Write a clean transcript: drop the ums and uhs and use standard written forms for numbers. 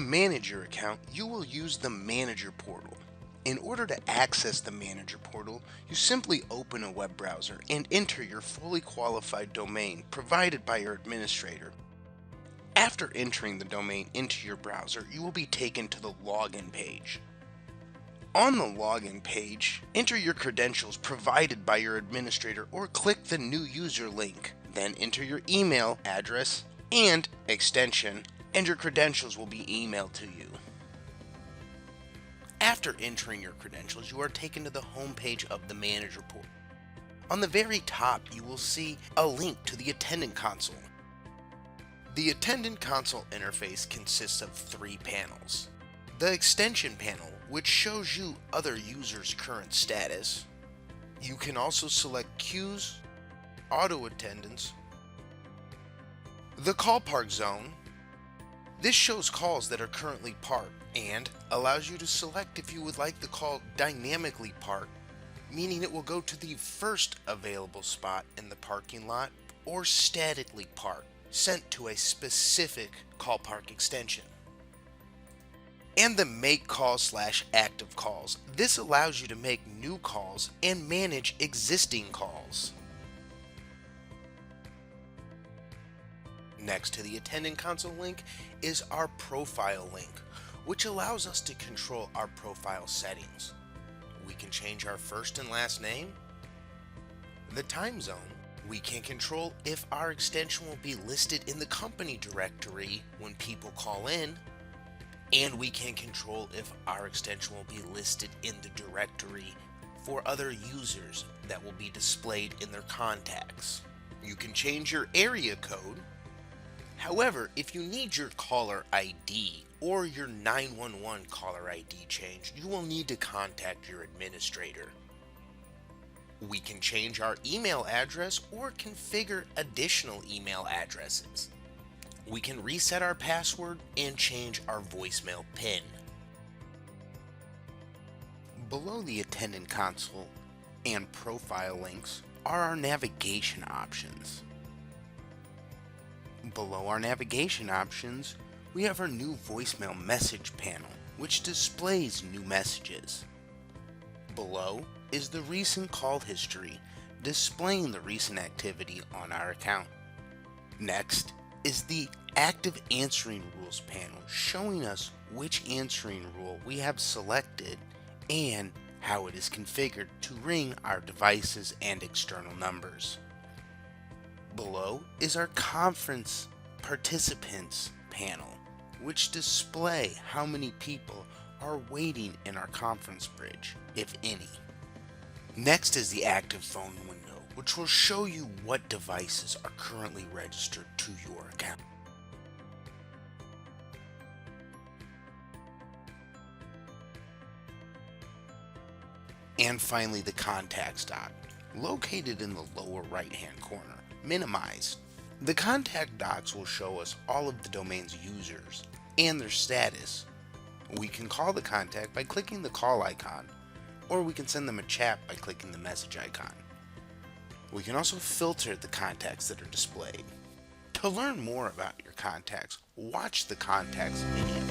manage your account, you will use the Manager portal. In order to access the Manager portal, you simply open a web browser and enter your fully qualified domain provided by your administrator. After entering the domain into your browser, you will be taken to the login page. On the login page, enter your credentials provided by your administrator or click the new user link. Then enter your email address and extension, and your credentials will be emailed to you. After entering your credentials, you are taken to the home page of the Manager portal. On the very top, you will see a link to the Attendant Console. The Attendant Console interface consists of 3 panels. The Extension panel, which shows you other users' current status. You can also select queues, auto attendance, the call park zone. This shows calls that are currently parked and allows you to select if you would like the call dynamically parked, meaning it will go to the first available spot in the parking lot, or statically parked, sent to a specific call park extension. And the make call / active calls. This allows you to make new calls and manage existing calls. Next to the Attendant Console link is our profile link, which allows us to control our profile settings. We can change our first and last name, the time zone. We can control if our extension will be listed in the company directory when people call in, and we can control if our extension will be listed in the directory for other users that will be displayed in their contacts. You can change your area code. However, if you need your caller ID or your 911 caller ID changed, you will need to contact your administrator. We can change our email address or configure additional email addresses. We can reset our password and change our voicemail PIN. Below the Attendant Console and profile links are our navigation options. Below our navigation options, we have our new voicemail message panel, which displays new messages. Below is the recent call history, displaying the recent activity on our account. Next is the active answering rules panel, showing us which answering rule we have selected and how it is configured to ring our devices and external numbers. Below is our conference participants panel, which display how many people are waiting in our conference bridge, if any. Next is the active phone window, which will show you what devices are currently registered to your account. And finally, the contacts dot, located in the lower right hand corner, minimized. The contact dots will show us all of the domain's users and their status. We can call the contact by clicking the call icon, or we can send them a chat by clicking the message icon. We can also filter the contacts that are displayed. To learn more about your contacts, watch the contacts video.